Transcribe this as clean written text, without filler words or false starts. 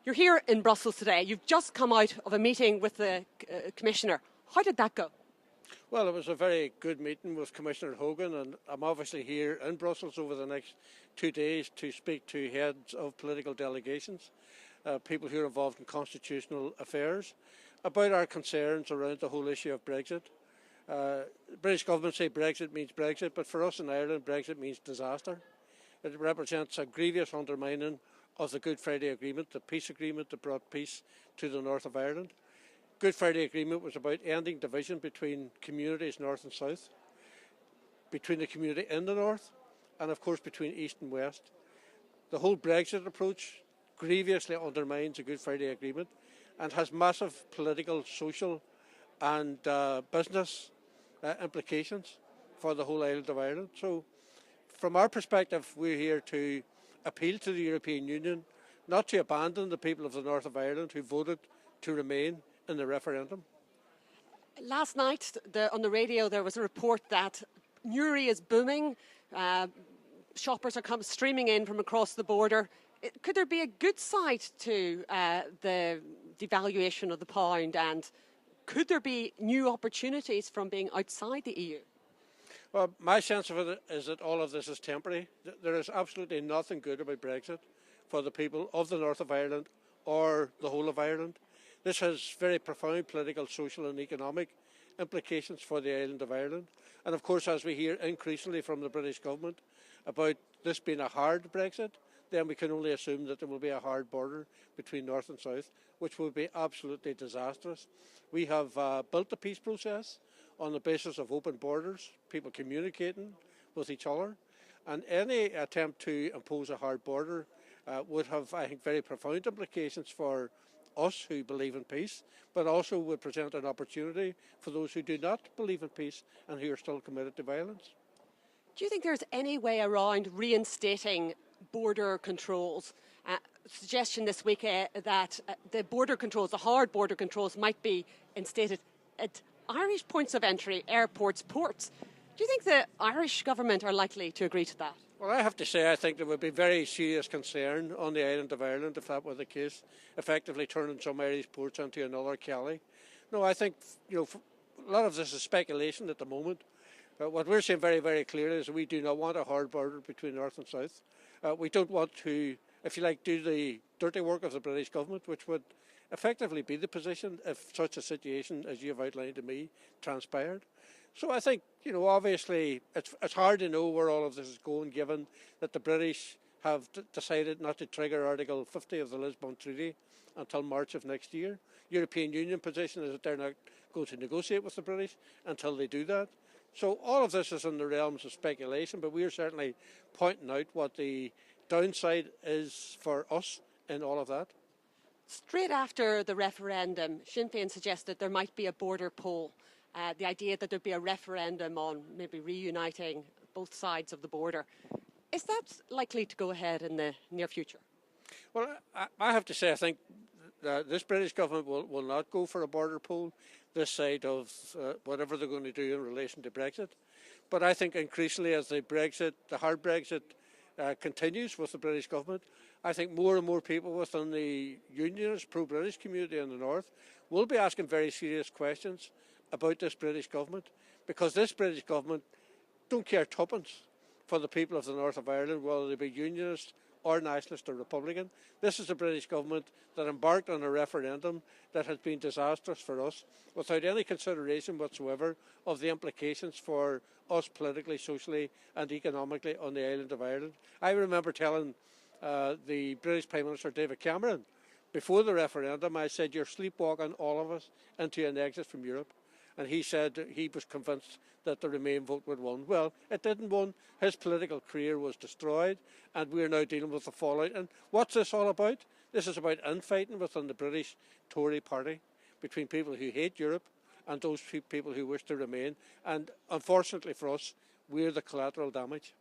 You're here in Brussels today. You've just come out of a meeting with the Commissioner. How did that go? Well, it was a very good meeting with Commissioner Hogan, and I'm obviously here in Brussels over the next 2 days to speak to heads of political delegations, people who are involved in constitutional affairs, about our concerns around the whole issue of Brexit. The British government say Brexit means Brexit, but for us in Ireland, Brexit means disaster. It represents a grievous undermining of the Good Friday Agreement, the peace agreement that brought peace to the north of Ireland. Good Friday Agreement was about ending division between communities north and south, between the community in the north, and of course between east and west. The whole Brexit approach grievously undermines the Good Friday Agreement and has massive political, social and business implications for the whole island of Ireland. So from our perspective, we're here to appeal to the European Union not to abandon the people of the north of Ireland who voted to remain in the referendum. Last night on the radio there was a report that Newry is booming. Shoppers are streaming in from across the border. Could there be a good side to the devaluation of the pound, and could there be new opportunities from being outside the EU? Well, my sense of it is that all of this is temporary. There is absolutely nothing good about Brexit for the people of the north of Ireland or the whole of Ireland. This has very profound political, social and economic implications for the island of Ireland. And of course, as we hear increasingly from the British government about this being a hard Brexit, then we can only assume that there will be a hard border between north and south, which will be absolutely disastrous. We have built the peace process on the basis of open borders, people communicating with each other, and any attempt to impose a hard border would have, I think, very profound implications for us who believe in peace, but also would present an opportunity for those who do not believe in peace and who are still committed to violence. Do you think there's any way around reinstating border controls? Suggestion this week that the border controls, the hard border controls, might be instated at Irish points of entry, airports, ports. Do you think the Irish government are likely to agree to that? Well, I have to say I think there would be very serious concern on the island of Ireland if that were the case, effectively turning some Irish ports into another Cali. No, I think a lot of this is speculation at the moment. What we're saying very, very clearly is we do not want a hard border between north and south. We don't want to, if you like, do the dirty work of the British government, which would effectively be the position if such a situation as you have outlined to me transpired. So I think, obviously it's hard to know where all of this is going, given that the British have decided not to trigger Article 50 of the Lisbon Treaty until March of next year. European Union position is that they're not going to negotiate with the British until they do that. So all of this is in the realms of speculation, but we are certainly pointing out what the downside is for us in all of that. Straight after the referendum, Sinn Féin suggested there might be a border poll. The idea that there'd be a referendum on maybe reuniting both sides of the border. Is that likely to go ahead in the near future? Well, I have to say I think this British government will not go for a border poll this side of whatever they're going to do in relation to Brexit. But I think increasingly as the hard Brexit continues with the British government, I think more and more people within the unionist pro-British community in the north will be asking very serious questions about this British government, because this British government don't care tuppence for the people of the north of Ireland, whether they be unionist or nationalist or Republican. This is a British government that embarked on a referendum that has been disastrous for us without any consideration whatsoever of the implications for us politically, socially and economically on the island of Ireland. I remember telling the British Prime Minister David Cameron before the referendum, I said, you're sleepwalking all of us into an exit from Europe. And he said he was convinced that the Remain vote would win. Well, it didn't win. His political career was destroyed, and we're now dealing with the fallout. And what's this all about? This is about infighting within the British Tory party between people who hate Europe and those people who wish to remain. And unfortunately for us, we're the collateral damage.